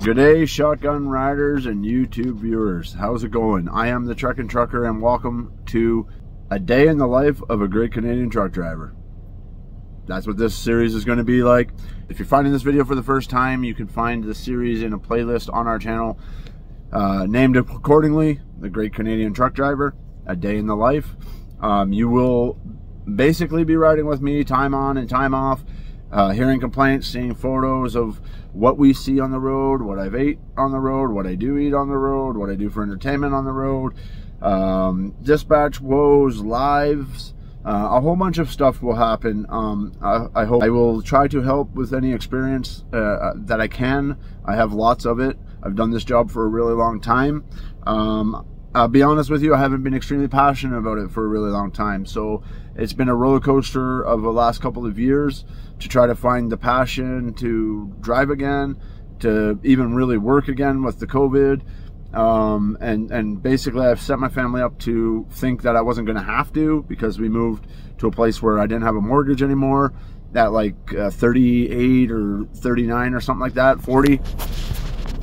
Good day, shotgun riders and YouTube viewers. How's it going? I am the Trekking Trucker, and welcome to a day in the life of a great Canadian truck driver. That's what this series is going to be like. If you're finding this video for the first time, you can find the series in a playlist on our channel named accordingly, The Great Canadian Truck Driver, A Day in the Life. You will basically be riding with me time on and time off, hearing complaints, seeing photos of what we see on the road, what I've ate on the road, what I do eat on the road, what I do for entertainment on the road, dispatch woes, lives, a whole bunch of stuff will happen. I hope I will try to help with any experience that I can. I have lots of it. I've done this job for a really long time. I'll be honest with you, I haven't been extremely passionate about it for a really long time. So it's been a roller coaster of the last couple of years to try to find the passion to drive again, to even really work again with the COVID. And basically I've set my family up to think that I wasn't going to have to, because we moved to a place where I didn't have a mortgage anymore at like 38 or 39 or something like that, 40.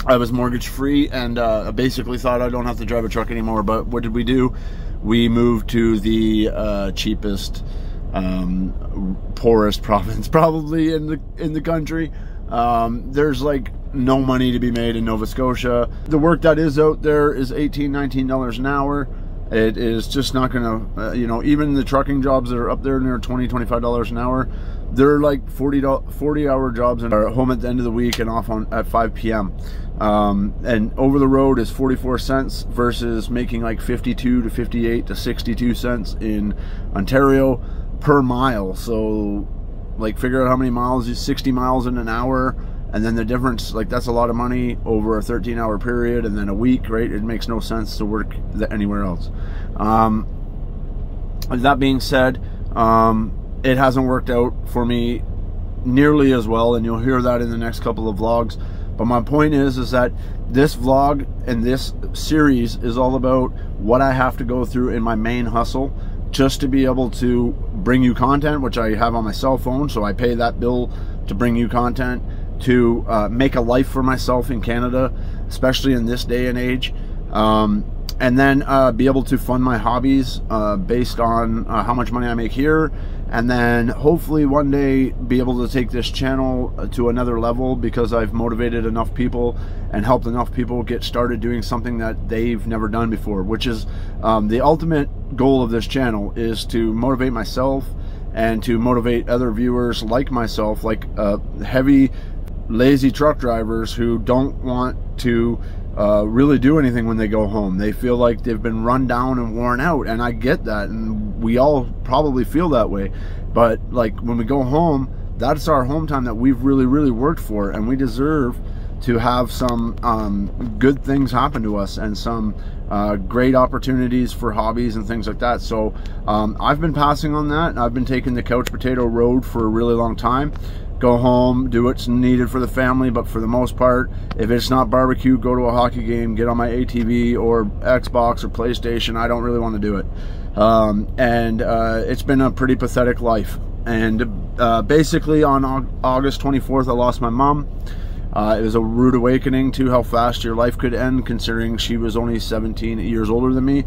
I was mortgage free, and I basically thought I don't have to drive a truck anymore. But what did we do? We moved to the cheapest, poorest province probably in the country. There's like no money to be made in Nova Scotia. The work that is out there is $18–19 an hour. It is just not gonna, you know, even the trucking jobs that are up there near $20–25 an hour, they're like 40-hour jobs and are home at the end of the week and off at 5 p.m. And over the road is 44 cents versus making like 52 to 58 to 62 cents in Ontario per mile. So like figure out how many miles is 60 miles in an hour, and then the difference, like that's a lot of money over a 13-hour period, and then a week, right? It makes no sense to work anywhere else. That being said, it hasn't worked out for me nearly as well, and you'll hear that in the next couple of vlogs. But my point is that this vlog and this series is all about what I have to go through in my main hustle just to be able to bring you content, which I have on my cell phone, so I pay that bill to bring you content, to make a life for myself in Canada, especially in this day and age, and then be able to fund my hobbies based on how much money I make here, and then hopefully one day be able to take this channel to another level, because I've motivated enough people and helped enough people get started doing something that they've never done before, which is the ultimate goal of this channel, is to motivate myself and to motivate other viewers like myself, like heavy lazy truck drivers who don't want to really do anything when they go home. They feel like they've been run down and worn out, and I get that, and we all probably feel that way. But like when we go home, that's our home time that we've really worked for, and we deserve to have some good things happen to us, and some great opportunities for hobbies and things like that. So I've been passing on that. I've been taking the couch potato road for a really long time. Go home, do what's needed for the family, but for the most part, if it's not barbecue, go to a hockey game, get on my ATV or Xbox or PlayStation. I don't really want to do it. It's been a pretty pathetic life. And basically on August 24th, I lost my mom. It was a rude awakening to how fast your life could end, considering she was only 17 years older than me.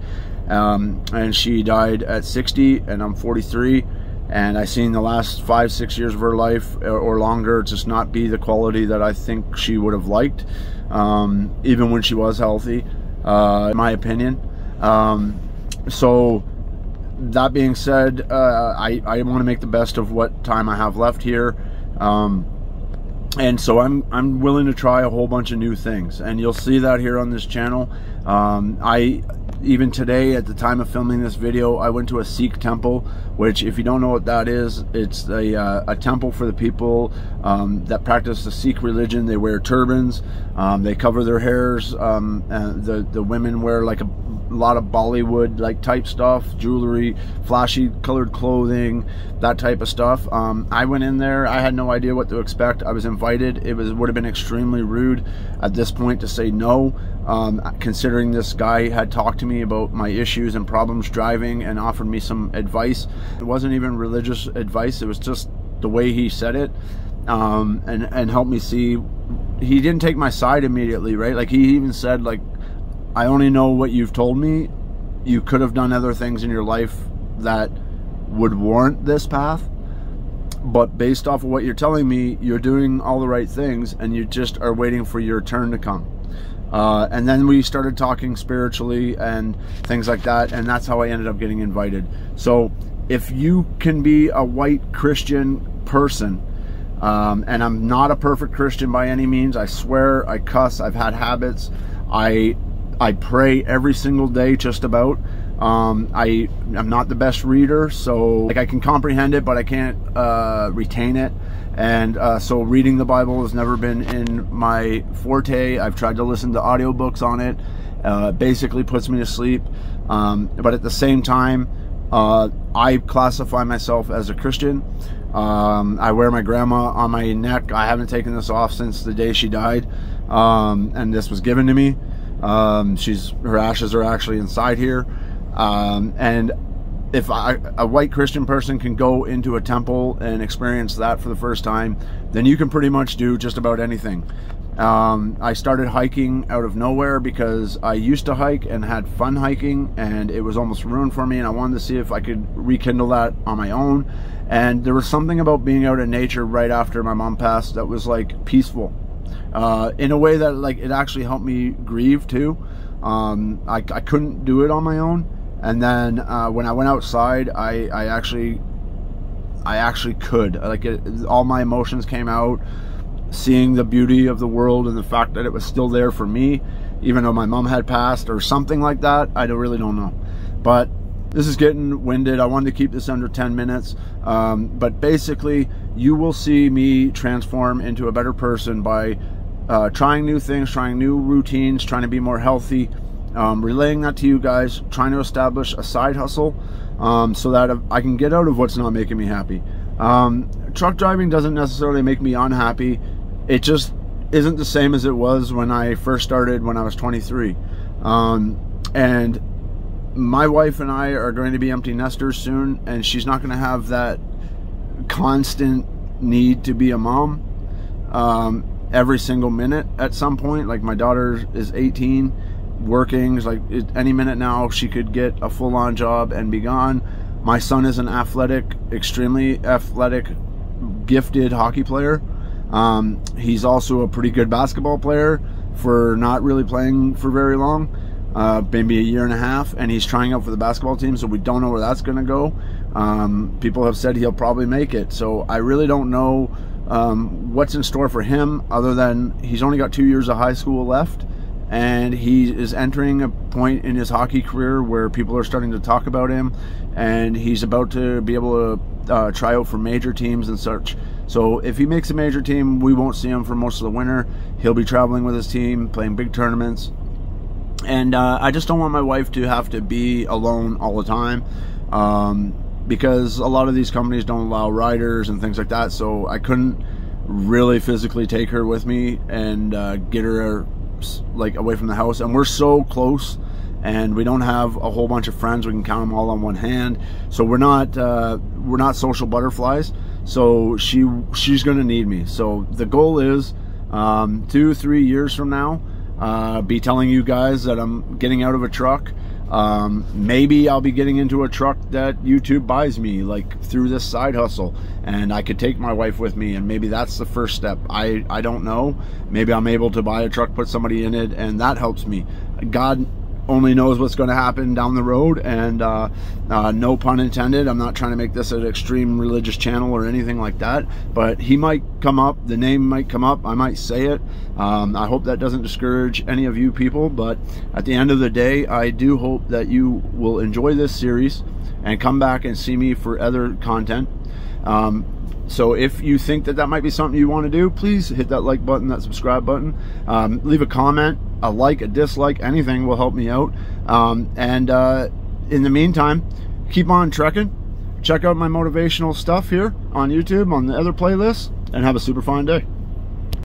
And she died at 60, and I'm 43. And I seen the last 5–6 years of her life or longer just not be the quality that I think she would have liked, even when she was healthy, in my opinion. So that being said, I want to make the best of what time I have left here. And so I'm willing to try a whole bunch of new things, and you'll see that here on this channel. Even today, at the time of filming this video, I went to a Sikh temple, which, if you don't know what that is, it's a temple for the people that practice the Sikh religion. They wear turbans, they cover their hairs, and the women wear like a lot of Bollywood like type stuff, jewelry, flashy colored clothing, that type of stuff. I went in there, I had no idea what to expect. I was invited. It would have been extremely rude at this point to say no, considering this guy had talked to me about my issues and problems driving and offered me some advice. It wasn't even religious advice, it was just the way he said it, and helped me see didn't take my side immediately, right? Like, he even said, like, I only know what you've told me. You could have done other things in your life that would warrant this path, but based off of what you're telling me, you're doing all the right things, and you just are waiting for your turn to come. And then we started talking spiritually and things like that, and that's how I ended up getting invited. So if you can be a white Christian person, and I'm not a perfect Christian by any means, I swear, I cuss, I've had habits, I pray every single day just about. I'm not the best reader, so like, I can comprehend it, but I can't retain it. And so reading the Bible has never been in my forte. I've tried to listen to audiobooks on it. Basically puts me to sleep. But at the same time, I classify myself as a Christian. I wear my grandma on my neck. I haven't taken this off since the day she died. And this was given to me. Her ashes are actually inside here. And if a white Christian person can go into a temple and experience that for the first time, then you can pretty much do just about anything. I started hiking out of nowhere because I used to hike and had fun hiking, and it was almost ruined for me, and I wanted to see if I could rekindle that on my own. And there was something about being out in nature right after my mom passed that was like peaceful, in a way that like it actually helped me grieve too. I couldn't do it on my own. And then when I went outside, I actually could. Like, all my emotions came out, seeing the beauty of the world and the fact that it was still there for me, even though my mom had passed or something like that. I really don't know. But this is getting winded. I wanted to keep this under 10 minutes. But basically, you will see me transform into a better person by trying new things, trying new routines, trying to be more healthy. Relaying that to you guys, trying to establish a side hustle so that I can get out of what's not making me happy. Truck driving doesn't necessarily make me unhappy. It just isn't the same as it was when I first started when I was 23. And my wife and I are going to be empty nesters soon, and she's not going to have that constant need to be a mom every single minute at some point. Like, my daughter is 18, working, like any minute now she could get a full-on job and be gone. My son is an extremely athletic, gifted hockey player. He's also a pretty good basketball player for not really playing for very long, maybe a year and a half, and he's trying out for the basketball team, so we don't know where that's going to go. People have said he'll probably make it, so I really don't know what's in store for him, other than he's only got 2 years of high school left, and he is entering a point in his hockey career where people are starting to talk about him, and he's about to be able to try out for major teams and such. So if he makes a major team, we won't see him for most of the winter. He'll be traveling with his team, playing big tournaments, and I just don't want my wife to have to be alone all the time, because a lot of these companies don't allow riders and things like that, so I couldn't really physically take her with me and get her like away from the house. And we're so close, and we don't have a whole bunch of friends. We can count them all on one hand, so we're not social butterflies. So she's gonna need me. So the goal is 2-3 years from now, be telling you guys that I'm getting out of a truck. Maybe I'll be getting into a truck that YouTube buys me, like through this side hustle, and I could take my wife with me, and maybe that's the first step. I don't know. Maybe I'm able to buy a truck, put somebody in it, and that helps me. God only knows what's going to happen down the road, and no pun intended, I'm not trying to make this an extreme religious channel or anything like that, but he might come up, the name might come up, I might say it. I hope that doesn't discourage any of you people, but at the end of the day, I do hope that you will enjoy this series and come back and see me for other content. So if you think that might be something you want to do, please hit that like button, that subscribe button. Leave a comment, a like, a dislike, anything will help me out. And in the meantime, keep on trekking. Check out my motivational stuff here on YouTube, on the other playlists, and have a super fine day.